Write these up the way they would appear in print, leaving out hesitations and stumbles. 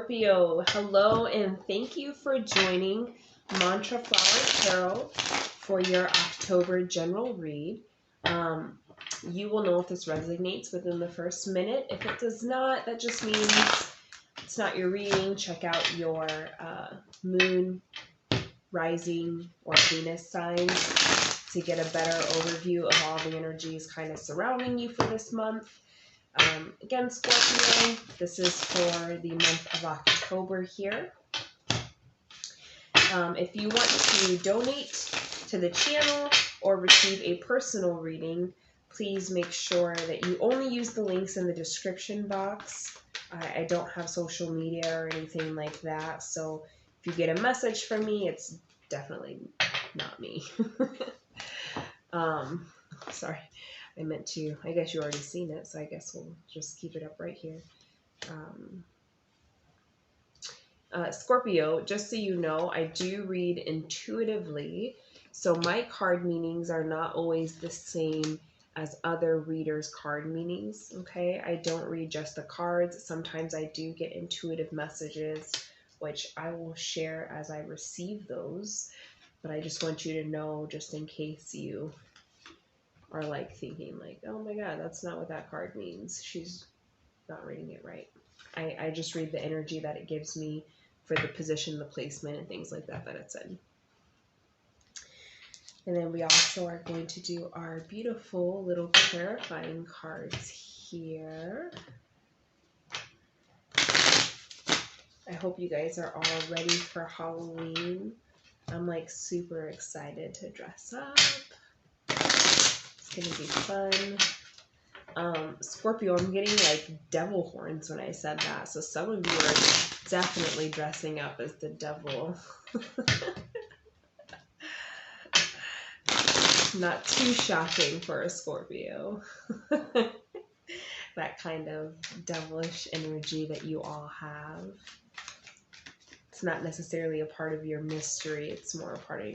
Scorpio, hello and thank you for joining Mantra Flower Tarot for your October general read. You will know if this resonates within the first minute. If it does not, that just means it's not your reading. Check out your moon, rising, or Venus signs to get a better overview of all the energies kind of surrounding you for this month. Again, Scorpio, this is for the month of October here. If you want to donate to the channel or receive a personal reading, please make sure that you only use the links in the description box. I don't have social media or anything like that, so if you get a message from me, it's definitely not me. Sorry. I meant to, I guess you already seen it, so I guess we'll just keep it up right here. Scorpio, just so you know, I do read intuitively, so my card meanings are not always the same as other readers' card meanings, okay? I don't read just the cards. Sometimes I do get intuitive messages, which I will share as I receive those, but I just want you to know, just in case you are like thinking like, oh my god, that's not what that card means. She's not reading it right. I just read the energy that it gives me for the position, the placement, and things like that it's in. And then we also are going to do our beautiful little clarifying cards here. I hope you guys are all ready for Halloween. I'm like super excited to dress up. Gonna be fun. Scorpio, I'm getting like devil horns when I said that, so some of you are definitely dressing up as the devil. Not too shocking for a Scorpio. That kind of devilish energy that you all have. It's not necessarily a part of your mystery, it's more a part of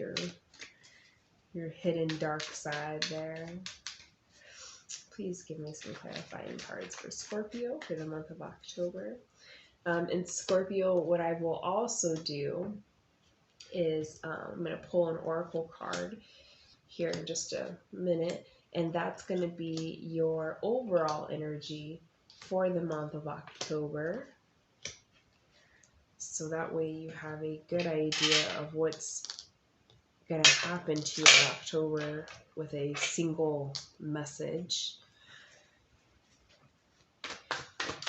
your hidden dark side there. Please give me some clarifying cards for Scorpio for the month of October. In Scorpio, what I will also do is I'm going to pull an oracle card here in just a minute, and that's going to be your overall energy for the month of October. So that way you have a good idea of what's going to happen to you in October with a single message.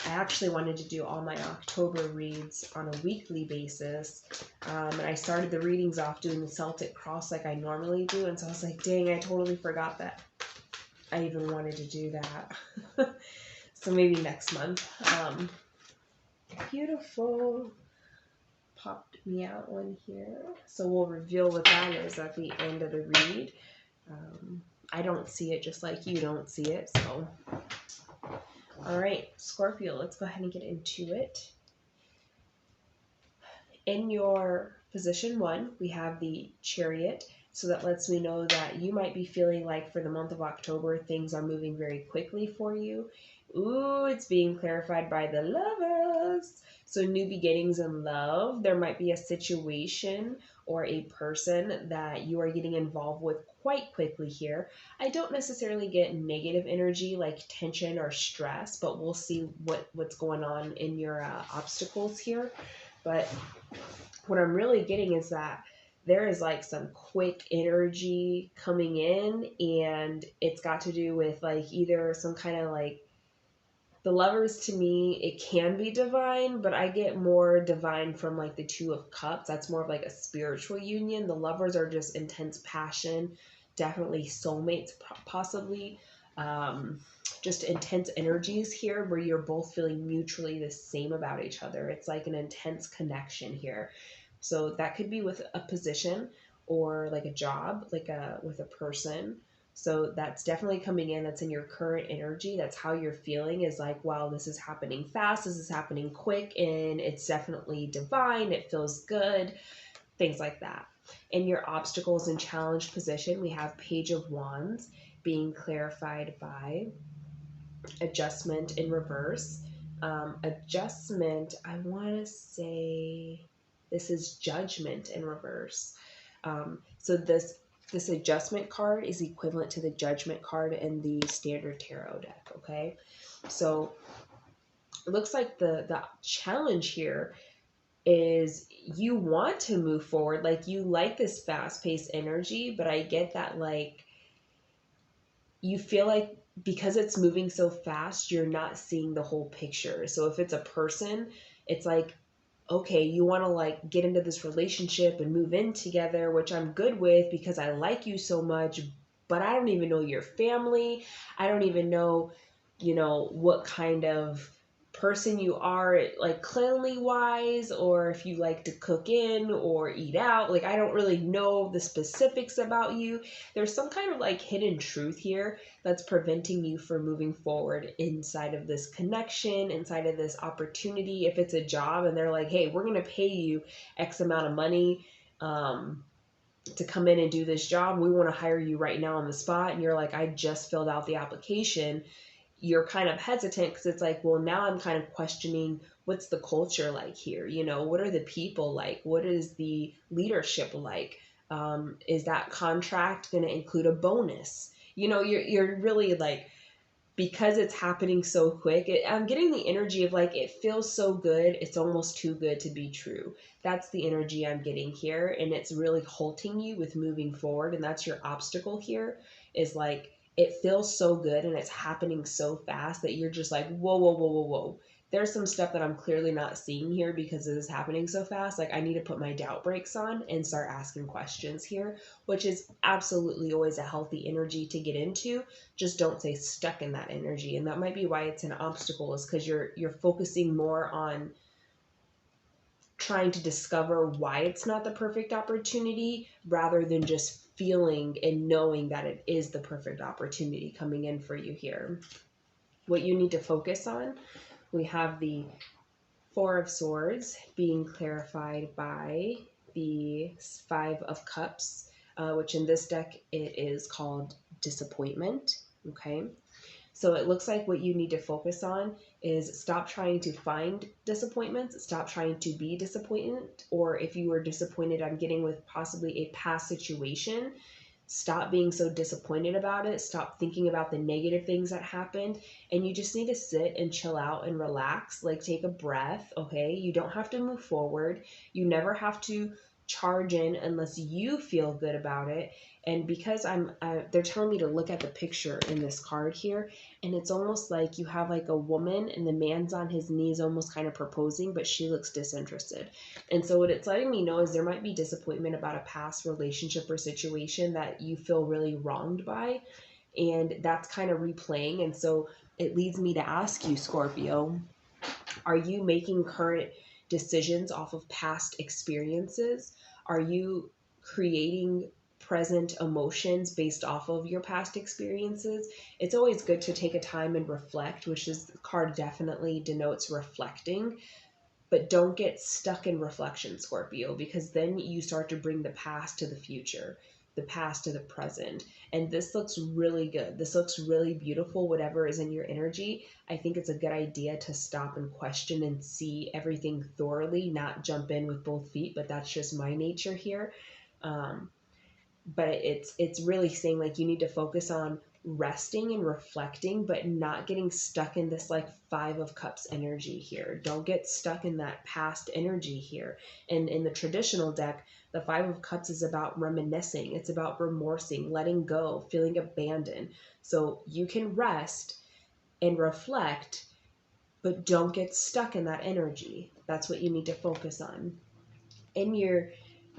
I actually wanted to do all my October reads on a weekly basis, and I started the readings off doing the Celtic cross like I normally do, and so I was like, dang, I totally forgot that I even wanted to do that. So maybe next month. Beautiful. Popped me out one here. So we'll reveal what that is at the end of the read. I don't see it just like you don't see it, so... All right, Scorpio, let's go ahead and get into it. In your position 1, we have the Chariot, so that lets me know that you might be feeling like for the month of October, things are moving very quickly for you. Ooh, it's being clarified by the Lovers. So new beginnings in love. There might be a situation or a person that you are getting involved with quite quickly here. I don't necessarily get negative energy like tension or stress, but we'll see what's going on in your obstacles here. But what I'm really getting is that there is like some quick energy coming in, and it's got to do with like either some kind of like, the Lovers, to me, it can be divine, but I get more divine from like the Two of Cups. That's more of like a spiritual union. The Lovers are just intense passion, definitely soulmates possibly. Just intense energies here where you're both feeling mutually the same about each other. It's like an intense connection here. So that could be with a position or like a job, like with a person. So that's definitely coming in. That's in your current energy. That's how you're feeling, is like, wow, this is happening fast. This is happening quick, and it's definitely divine. It feels good. Things like that. In your obstacles and challenge position, we have Page of Wands being clarified by adjustment in reverse. Adjustment, I want to say this is Judgment in reverse. So this adjustment card is equivalent to the Judgment card in the standard tarot deck, okay? So it looks like the challenge here is you want to move forward, like you like this fast-paced energy, but I get that like you feel like because it's moving so fast, you're not seeing the whole picture. So if it's a person, it's like, okay, you want to like get into this relationship and move in together, which I'm good with because I like you so much, but I don't even know your family. I don't even know, what kind of person you are, like cleanly wise, or if you like to cook in or eat out. Like, I don't really know the specifics about you. There's some kind of like hidden truth here that's preventing you from moving forward inside of this connection, inside of this opportunity. If it's a job and they're like, hey, we're going to pay you X amount of money to come in and do this job, we want to hire you right now on the spot. And you're like, I just filled out the application. You're kind of hesitant because it's like, well, now I'm kind of questioning what's the culture like here? What are the people like? What is the leadership like? Is that contract going to include a bonus? You're really like, because it's happening so quick, I'm getting the energy of like, it feels so good, it's almost too good to be true. That's the energy I'm getting here, and it's really halting you with moving forward, and that's your obstacle here, is like, it feels so good and it's happening so fast that you're just like, whoa, whoa, whoa, whoa, whoa. There's some stuff that I'm clearly not seeing here because it is happening so fast. Like, I need to put my doubt brakes on and start asking questions here, which is absolutely always a healthy energy to get into. Just don't stay stuck in that energy. And that might be why it's an obstacle, is because you're focusing more on trying to discover why it's not the perfect opportunity rather than just feeling and knowing that it is the perfect opportunity coming in for you here. What you need to focus on, we have the Four of Swords being clarified by the Five of Cups, which in this deck it is called disappointment. Okay, so it looks like what you need to focus on is stop trying to find disappointments, stop trying to be disappointed, or if you were disappointed, I'm getting with possibly a past situation, stop being so disappointed about it, stop thinking about the negative things that happened, and you just need to sit and chill out and relax, like take a breath, okay? You don't have to move forward. You never have to charge in unless you feel good about it. And because they're telling me to look at the picture in this card here, and it's almost like you have like a woman and the man's on his knees almost kind of proposing, but she looks disinterested. And so what it's letting me know is there might be disappointment about a past relationship or situation that you feel really wronged by, and that's kind of replaying. And so it leads me to ask you, Scorpio, are you making current decisions off of past experiences? Are you creating present emotions based off of your past experiences? It's always good to take a time and reflect, which is, the card definitely denotes reflecting, but don't get stuck in reflection, Scorpio, because then you start to bring the past to the future, the past to the present. And this looks really good. This looks really beautiful, whatever is in your energy. I think it's a good idea to stop and question and see everything thoroughly, not jump in with both feet, but that's just my nature here. But it's really saying like you need to focus on resting and reflecting, but not getting stuck in this like Five of Cups energy here. Don't get stuck in that past energy here. And in the traditional deck, the Five of Cups is about reminiscing. It's about remorsing, letting go, feeling abandoned. So you can rest and reflect, but don't get stuck in that energy. That's what you need to focus on. In your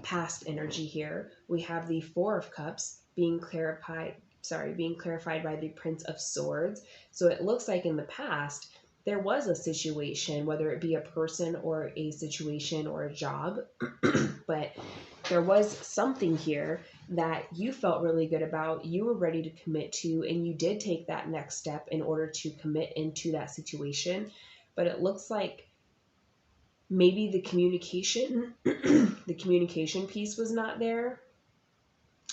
past energy here, we have the Four of Cups being clarified by the Prince of Swords. So it looks like in the past there was a situation, whether it be a person or a situation or a job, but there was something here that you felt really good about, you were ready to commit to, and you did take that next step in order to commit into that situation. But it looks like maybe the communication the communication piece was not there,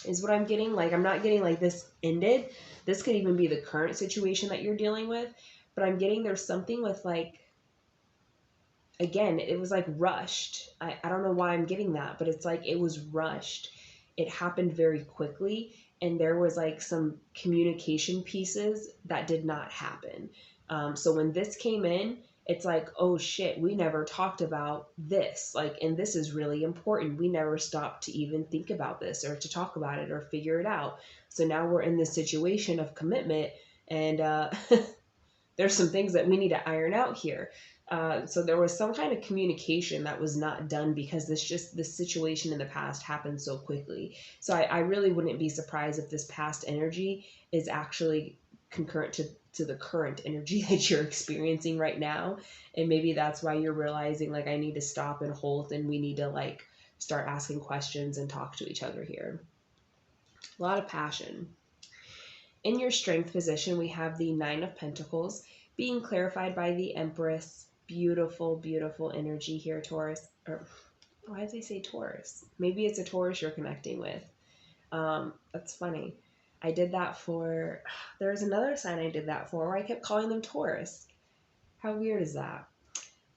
is what I'm getting. Like, I'm not getting like this ended. This could even be the current situation that you're dealing with, but I'm getting there's something with like again, it was like rushed. I don't know why I'm getting that, but it's like it was rushed. It happened very quickly, and there was like some communication pieces that did not happen. So when this came in, it's like, oh shit, we never talked about this. Like, and this is really important. We never stopped to even think about this or to talk about it or figure it out. So now we're in this situation of commitment, and there's some things that we need to iron out here. So there was some kind of communication that was not done because this situation in the past happened so quickly. So I really wouldn't be surprised if this past energy is actually concurrent to the current energy that you're experiencing right now. And maybe that's why you're realizing like I need to stop and hold, and we need to like start asking questions and talk to each other here. A lot of passion. In your strength position, we have the Nine of Pentacles being clarified by the Empress. Beautiful, beautiful energy here, Taurus. Or why did they say Taurus? Maybe it's a Taurus you're connecting with. That's funny. I did that for, there's another sign I did that for where I kept calling them Taurus. How weird is that?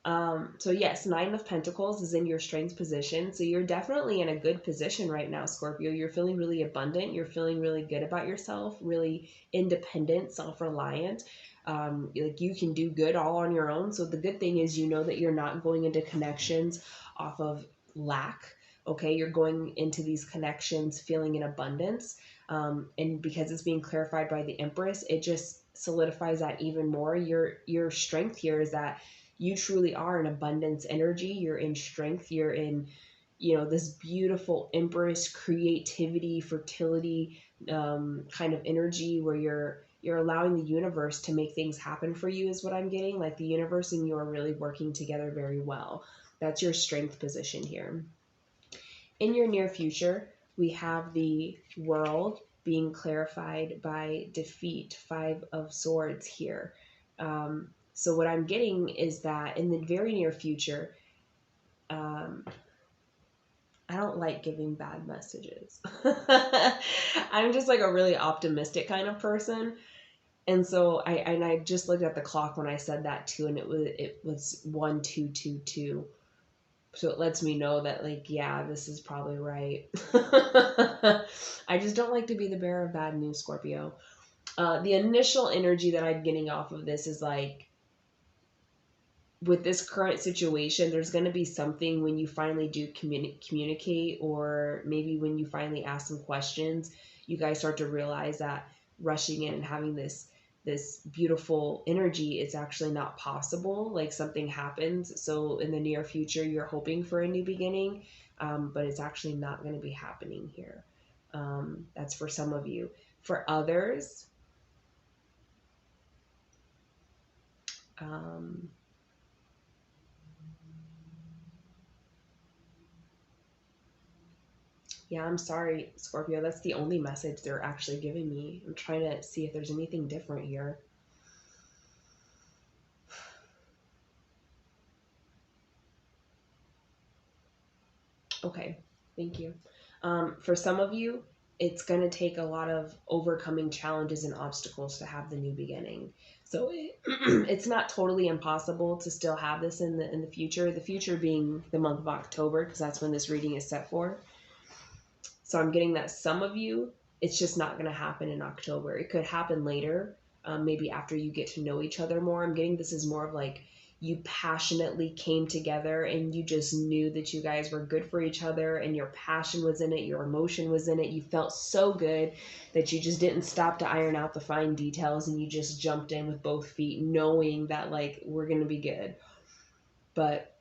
So yes, Nine of Pentacles is in your strength position. So you're definitely in a good position right now, Scorpio. You're feeling really abundant. You're feeling really good about yourself, really independent, self-reliant. Like you can do good all on your own. So the good thing is, you know that you're not going into connections off of lack. Okay. You're going into these connections feeling in abundance. And because it's being clarified by the Empress, it just solidifies that even more. Your strength here is that you truly are in abundance energy. You're in strength. You're in, this beautiful Empress creativity, fertility, kind of energy where you're allowing the universe to make things happen for you is what I'm getting. Like the universe and you are really working together very well. That's your strength position here. In your near future, we have the World being clarified by defeat, Five of Swords here. So what I'm getting is that in the very near future, I don't like giving bad messages. I'm just like a really optimistic kind of person. And so I just looked at the clock when I said that too, and it was 1222. So it lets me know that like, yeah, this is probably right. I just don't like to be the bearer of bad news, Scorpio. The initial energy that I'm getting off of this is like, with this current situation, there's going to be something when you finally do communicate, or maybe when you finally ask some questions, you guys start to realize that rushing in and having this beautiful energy, it's actually not possible. Like something happens. So in the near future, you're hoping for a new beginning, but it's actually not going to be happening here. That's for some of you. For others, yeah, I'm sorry, Scorpio. That's the only message they're actually giving me. I'm trying to see if there's anything different here. Okay, thank you. For some of you, it's going to take a lot of overcoming challenges and obstacles to have the new beginning. So it's not totally impossible to still have this in the future. The future being the month of October, because that's when this reading is set for. So I'm getting that some of you, it's just not going to happen in October. It could happen later, maybe after you get to know each other more. I'm getting this is more of like you passionately came together and you just knew that you guys were good for each other, and your passion was in it, your emotion was in it. You felt so good that you just didn't stop to iron out the fine details, and you just jumped in with both feet knowing that like we're going to be good. But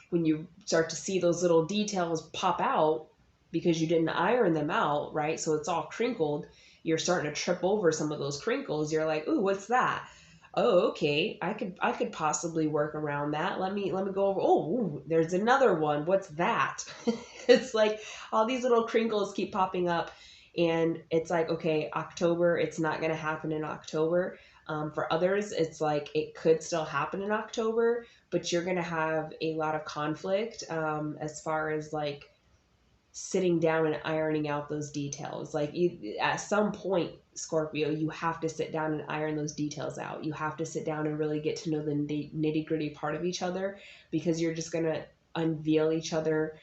when you start to see those little details pop out, because you didn't iron them out, right? So it's all crinkled. You're starting to trip over some of those crinkles. You're like, ooh, what's that? Oh, okay. I could possibly work around that. Let me go over. Oh, ooh, there's another one. What's that? It's like all these little crinkles keep popping up, and it's like, okay, October, it's not going to happen in October. For others, it's like it could still happen in October, but you're going to have a lot of conflict as far as like sitting down and ironing out those details. Like at some point, Scorpio, you have to sit down and iron those details out. You have to sit down and really get to know the nitty gritty part of each other, because you're just going to unveil each other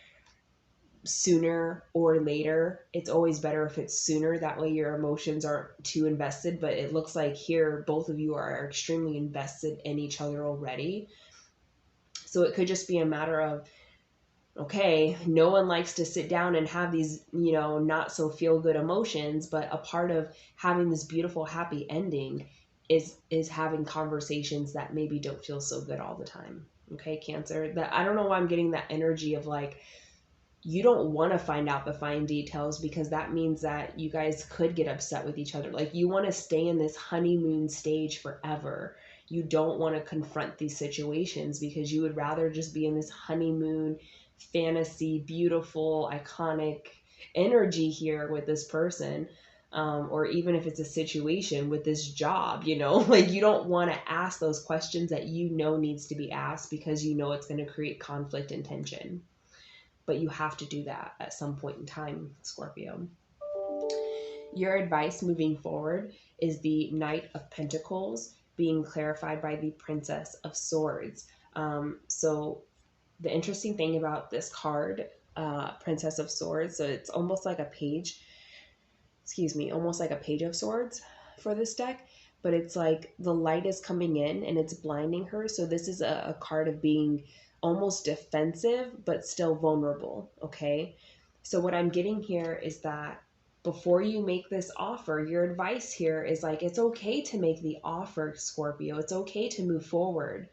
sooner or later. It's always better if it's sooner. That way your emotions aren't too invested. But it looks like here, both of you are extremely invested in each other already. So it could just be a matter of, okay, no one likes to sit down and have these, not so feel good emotions, but a part of having this beautiful, happy ending is having conversations that maybe don't feel so good all the time. Okay, Cancer. That, I don't know why I'm getting that energy of like, you don't want to find out the fine details, because that means that you guys could get upset with each other. Like, you want to stay in this honeymoon stage forever. You don't want to confront these situations, because you would rather just be in this honeymoon fantasy, beautiful, iconic energy here with this person. Or even if it's a situation with this job, like, you don't want to ask those questions that needs to be asked, because it's going to create conflict and tension. But you have to do that at some point in time, Scorpio. Your advice moving forward is the Knight of Pentacles being clarified by the Princess of Swords. So the interesting thing about this card, Princess of Swords, so it's almost like a page, almost like a page of swords for this deck, but it's like the light is coming in and it's blinding her. So this is a card of being almost defensive, but still vulnerable. Okay. So what I'm getting here is that before you make this offer, your advice here is like, it's okay to make the offer, Scorpio. It's okay to move forward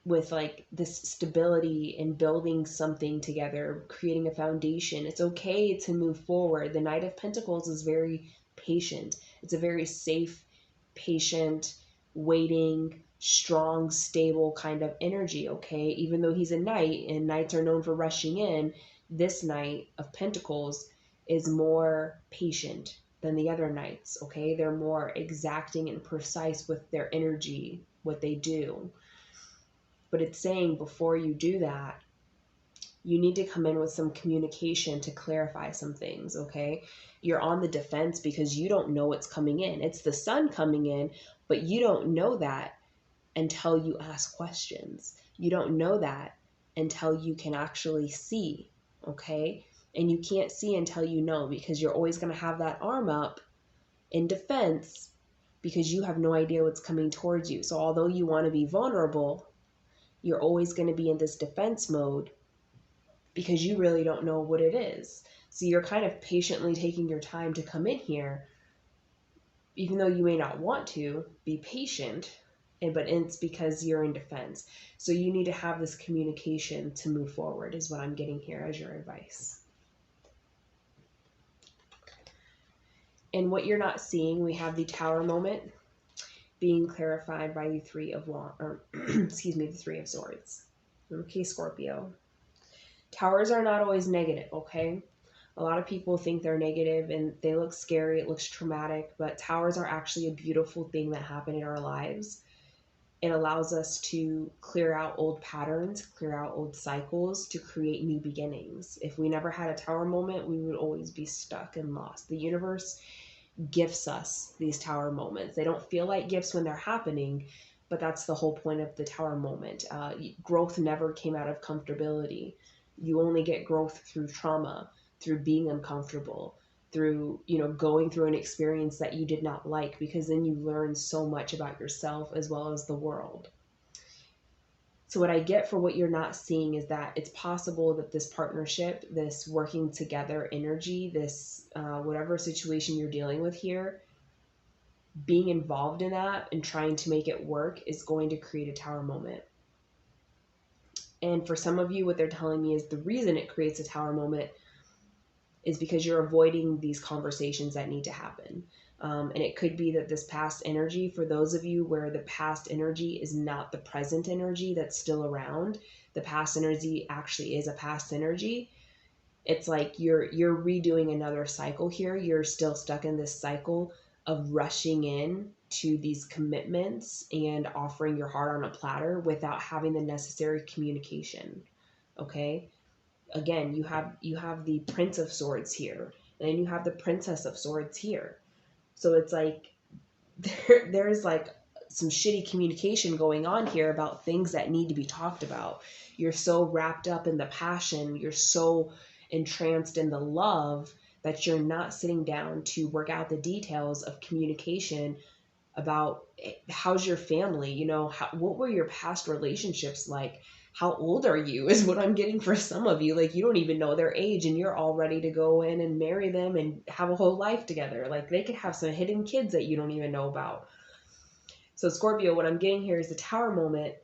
with like this stability and building something together, creating a foundation. It's okay to move forward. The Knight of Pentacles is very patient. It's a very safe, patient, waiting, strong, stable kind of energy, okay? Even though he's a knight and knights are known for rushing in, this Knight of Pentacles is more patient than the other knights, okay? They're more exacting and precise with their energy, what they do. But it's saying before you do that, you need to come in with some communication to clarify some things, okay? You're on the defense because you don't know what's coming in. It's the sun coming in, but you don't know that until you ask questions. You don't know that until you can actually see, okay? And you can't see until you know, because you're always going to have that arm up in defense because you have no idea what's coming towards you. So although you want to be vulnerable, you're always going to be in this defense mode because you really don't know what it is. So you're kind of patiently taking your time to come in here, even though you may not want to be patient, but it's because you're in defense. So you need to have this communication to move forward is what I'm getting here as your advice. And what you're not seeing, we have the Tower moment being clarified by the Three of the Three of Swords. Okay, Scorpio. Towers are not always negative, okay? A lot of people think they're negative and they look scary, it looks traumatic, but towers are actually a beautiful thing that happen in our lives. It allows us to clear out old patterns, clear out old cycles to create new beginnings. If we never had a tower moment, we would always be stuck and lost. The universe gifts us these tower moments. They don't feel like gifts when they're happening, but that's the whole point of the tower moment. Growth never came out of comfortability. You only get growth through trauma, through being uncomfortable, through, going through an experience that you did not like, because then you learn so much about yourself as well as the world. So what I get for what you're not seeing is that it's possible that this partnership, this working together energy, this whatever situation you're dealing with here, being involved in that and trying to make it work is going to create a tower moment. And for some of you, what they're telling me is the reason it creates a tower moment is because you're avoiding these conversations that need to happen. And it could be that this past energy, for those of you where the past energy is not the present energy that's still around, the past energy actually is a past energy. It's like you're redoing another cycle here. You're still stuck in this cycle of rushing in to these commitments and offering your heart on a platter without having the necessary communication. Okay. again, you have the Prince of Swords here, and then you have the Princess of Swords here. So it's like there's like some shitty communication going on here about things that need to be talked about. You're so wrapped up in the passion, you're so entranced in the love that you're not sitting down to work out the details of communication about how's your family, what were your past relationships like? How old are you is what I'm getting for some of you. Like, you don't even know their age and you're all ready to go in and marry them and have a whole life together. Like, they could have some hidden kids that you don't even know about. So Scorpio, what I'm getting here is the Tower moment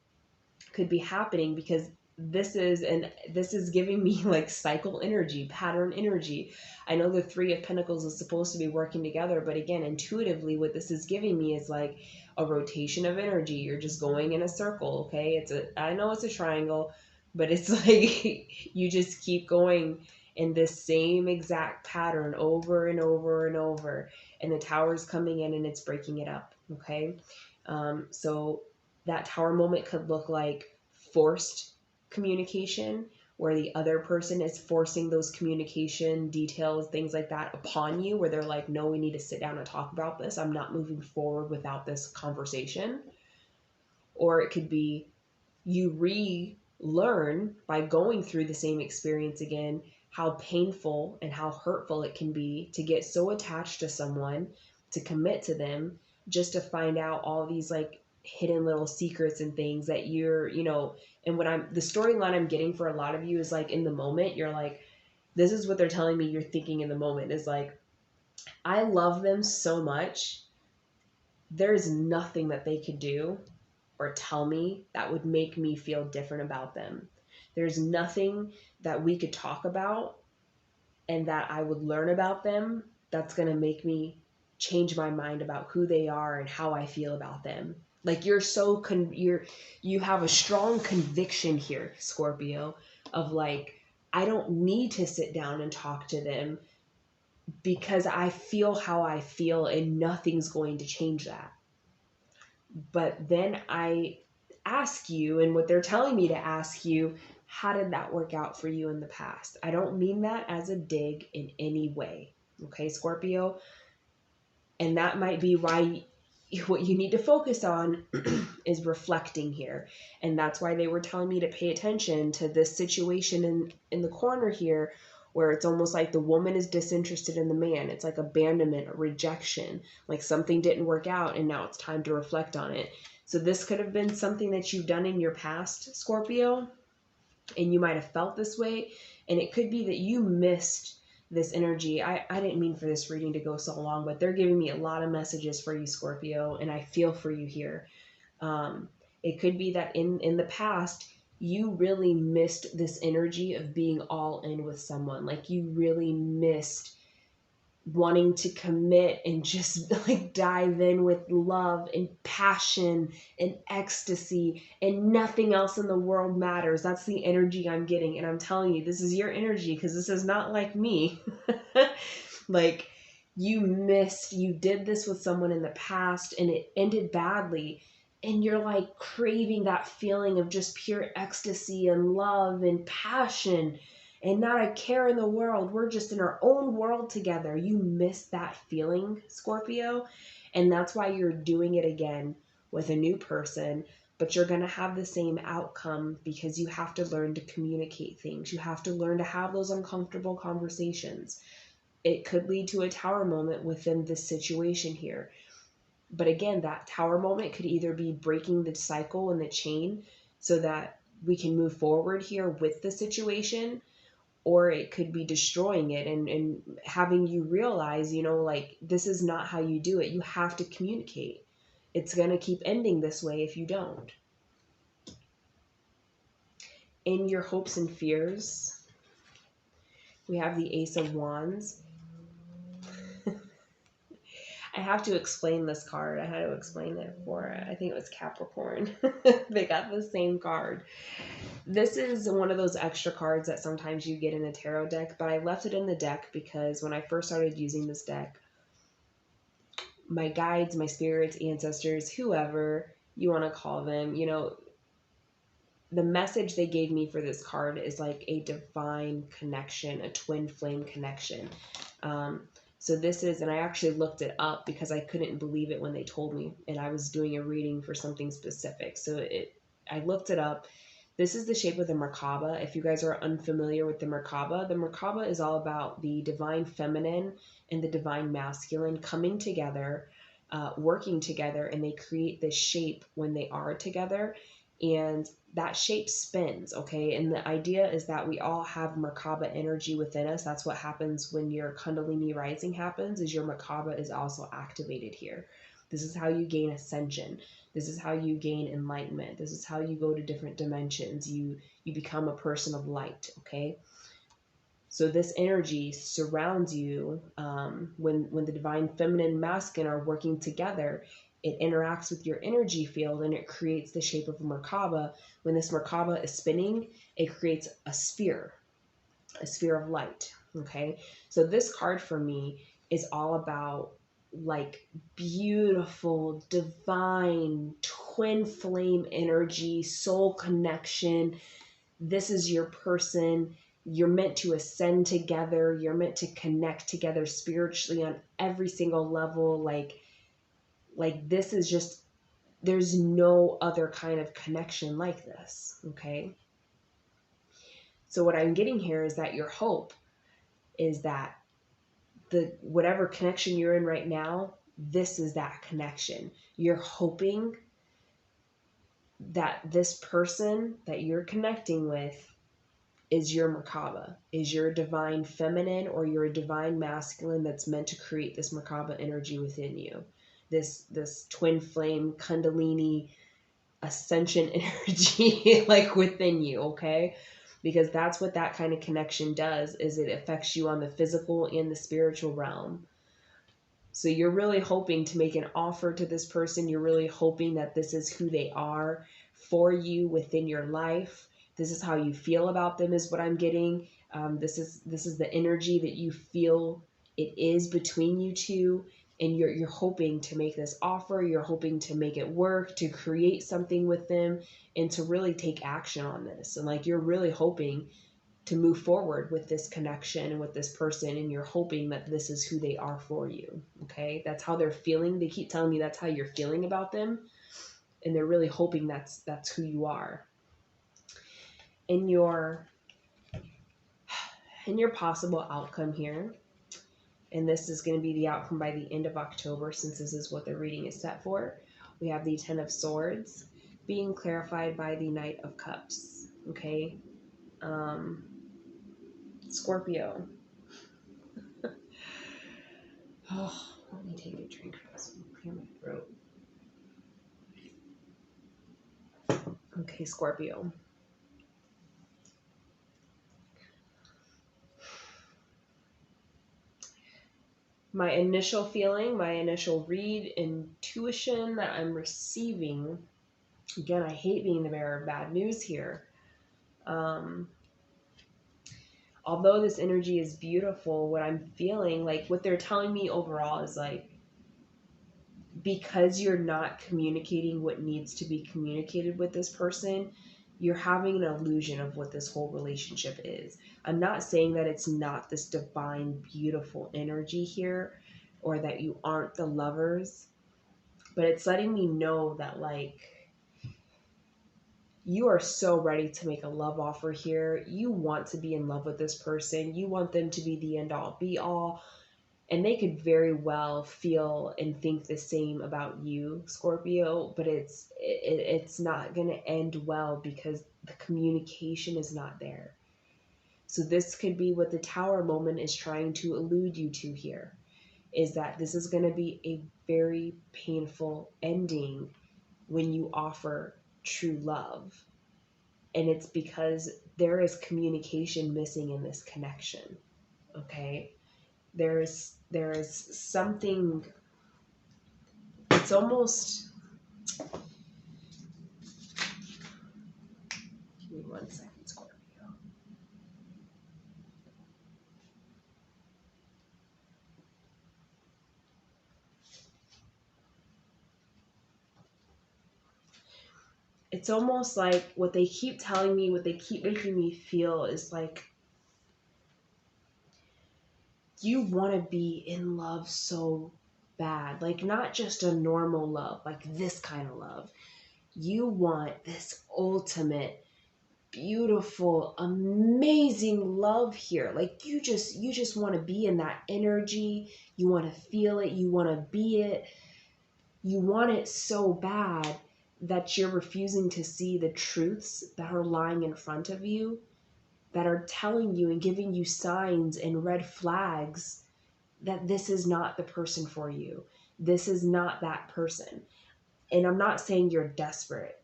could be happening because this is giving me like cycle energy, pattern energy. I know the Three of Pentacles is supposed to be working together, but again, intuitively, what this is giving me is like a rotation of energy. You're just going in a circle, okay? I know it's a triangle, but it's like you just keep going in this same exact pattern over and over and over, and the Tower's coming in and it's breaking it up, okay? So that Tower moment could look like forced communication, where the other person is forcing those communication details, things like that, upon you, where they're like, no, we need to sit down and talk about this. I'm not moving forward without this conversation. Or it could be you relearn by going through the same experience again, how painful and how hurtful it can be to get so attached to someone, to commit to them, just to find out all these like hidden little secrets and things that and the storyline I'm getting for a lot of you is like, in the moment, you're like, this is what they're telling me you're thinking in the moment is like, I love them so much. There's nothing that they could do or tell me that would make me feel different about them. There's nothing that we could talk about and that I would learn about them that's going to make me change my mind about who they are and how I feel about them. Like, you have a strong conviction here, Scorpio, of like, I don't need to sit down and talk to them because I feel how I feel and nothing's going to change that. But then I ask you, and what they're telling me to ask you, how did that work out for you in the past? I don't mean that as a dig in any way. Okay, Scorpio? And that might be why what you need to focus on is reflecting here. And that's why they were telling me to pay attention to this situation in the corner here, where it's almost like the woman is disinterested in the man. It's like abandonment or rejection, like something didn't work out and now it's time to reflect on it. So this could have been something that you've done in your past, Scorpio, and you might have felt this way. And it could be that you missed this energy. I didn't mean for this reading to go so long, but they're giving me a lot of messages for you, Scorpio, and I feel for you here. It could be that in the past, you really missed this energy of being all in with someone. Like, you really missed wanting to commit and just like dive in with love and passion and ecstasy, and nothing else in the world matters. That's the energy I'm getting. And I'm telling you, this is your energy, because this is not like me. Like, you did this with someone in the past and it ended badly. And you're like craving that feeling of just pure ecstasy and love and passion and not a care in the world. We're just in our own world together. You miss that feeling, Scorpio. And that's why you're doing it again with a new person. But you're going to have the same outcome because you have to learn to communicate things. You have to learn to have those uncomfortable conversations. It could lead to a Tower moment within this situation here. But again, that Tower moment could either be breaking the cycle and the chain so that we can move forward here with the situation, or it could be destroying it and having you realize, like, this is not how you do it. You have to communicate. It's going to keep ending this way if you don't. In your hopes and fears, we have the Ace of Wands. I have to explain this card. I had to explain it for, I think it was Capricorn. They got the same card. This is one of those extra cards that sometimes you get in a tarot deck, but I left it in the deck because when I first started using this deck, my guides, my spirits, ancestors, whoever you want to call them, the message they gave me for this card is like a divine connection, a twin flame connection. So this is, and I actually looked it up because I couldn't believe it when they told me, and I was doing a reading for something specific. So I looked it up. This is the shape of the Merkaba. If you guys are unfamiliar with the Merkaba is all about the divine feminine and the divine masculine coming together, working together, and they create this shape when they are together. And that shape spins, okay? And the idea is that we all have Merkaba energy within us. That's what happens when your Kundalini rising happens, is your Merkaba is also activated here. This is how you gain ascension. This is how you gain enlightenment. This is how you go to different dimensions. You become a person of light, okay? So this energy surrounds you when the divine feminine and masculine are working together. It interacts with your energy field and it creates the shape of a Merkaba. When this Merkaba is spinning, it creates a sphere of light, okay? So this card for me is all about like beautiful, divine, twin flame energy, soul connection. This is your person. You're meant to ascend together. You're meant to connect together spiritually on every single level. Like this is just, there's no other kind of connection like this, okay? So what I'm getting here is that your hope is that the whatever connection you're in right now, this is that connection. You're hoping that this person that you're connecting with is your Merkaba, is your divine feminine or your divine masculine that's meant to create this Merkaba energy within you. This twin flame Kundalini ascension energy like within you, okay? Because that's what that kind of connection does, is it affects you on the physical and the spiritual realm. So you're really hoping to make an offer to this person. You're really hoping that this is who they are for you within your life. This is how you feel about them is what I'm getting. This is the energy that you feel it is between you two. And you're hoping to make this offer. You're hoping to make it work, to create something with them, and to really take action on this. And like, you're really hoping to move forward with this connection and with this person, and you're hoping that this is who they are for you, okay? That's how they're feeling. They keep telling me that's how you're feeling about them, and they're really hoping that's who you are. In your possible outcome here, and this is going to be the outcome by the end of October, since this is what the reading is set for, we have the Ten of Swords being clarified by the Knight of Cups, okay? Scorpio. Oh, let me take a drink first. Clear my throat. Okay, Scorpio. My initial feeling, my initial read, intuition that I'm receiving, again, I hate being the bearer of bad news here. Although this energy is beautiful, what I'm feeling, like what they're telling me overall is like, because you're not communicating what needs to be communicated with this person, you're having an illusion of what this whole relationship is. I'm not saying that it's not this divine, beautiful energy here, or that you aren't the lovers, but it's letting me know that like, you are so ready to make a love offer here. You want to be in love with this person. You want them to be the end all be all. And they could very well feel and think the same about you, Scorpio, but it's not going to end well because the communication is not there. So this could be what the Tower moment is trying to allude you to here, is that this is going to be a very painful ending when you offer true love. And it's because there is communication missing in this connection, okay? There is something, it's almost, give me 1 second, Scorpio. it's almost like what they keep telling me, what they keep making me feel is like you want to be in love so bad. Like not just a normal love, like this kind of love. You want this ultimate, beautiful, amazing love here. Like you just want to be in that energy. You want to feel it. You want to be it. You want it so bad that you're refusing to see the truths that are lying in front of you, that are telling you and giving you signs and red flags that this is not the person for you. This is not that person. And I'm not saying you're desperate,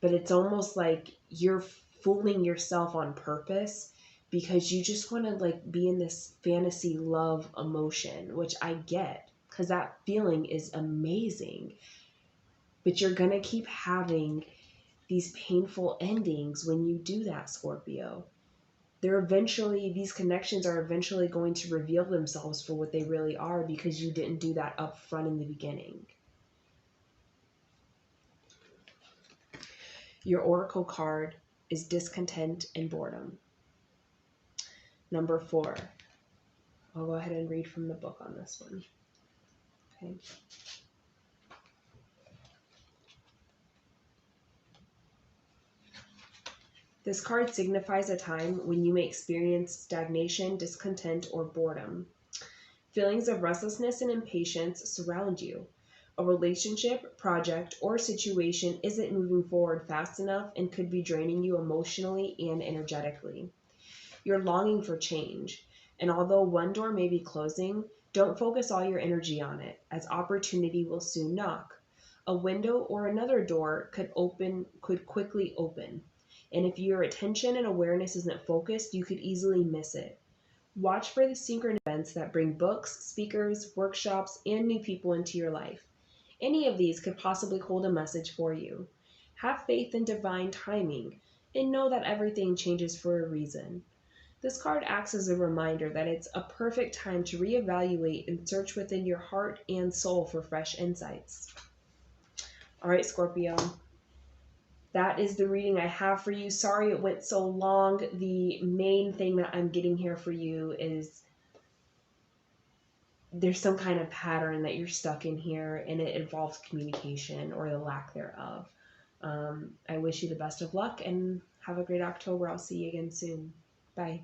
but it's almost like you're fooling yourself on purpose because you just want to like be in this fantasy love emotion, which I get because that feeling is amazing. But you're going to keep having these painful endings when you do that, Scorpio. These connections are eventually going to reveal themselves for what they really are because you didn't do that up front in the beginning. Your oracle card is discontent and boredom. Number 4. I'll go ahead and read from the book on this one. Okay. This card signifies a time when you may experience stagnation, discontent, or boredom. Feelings of restlessness and impatience surround you. A relationship, project, or situation isn't moving forward fast enough and could be draining you emotionally and energetically. You're longing for change, and although one door may be closing, don't focus all your energy on it, as opportunity will soon knock. A window or another door could quickly open, and if your attention and awareness isn't focused, you could easily miss it. Watch for the synchronous events that bring books, speakers, workshops, and new people into your life. Any of these could possibly hold a message for you. Have faith in divine timing, and know that everything changes for a reason. This card acts as a reminder that it's a perfect time to reevaluate and search within your heart and soul for fresh insights. All right, Scorpio. That is the reading I have for you. Sorry it went so long. The main thing that I'm getting here for you is there's some kind of pattern that you're stuck in here, and it involves communication or the lack thereof. I wish you the best of luck and have a great October. I'll see you again soon. Bye.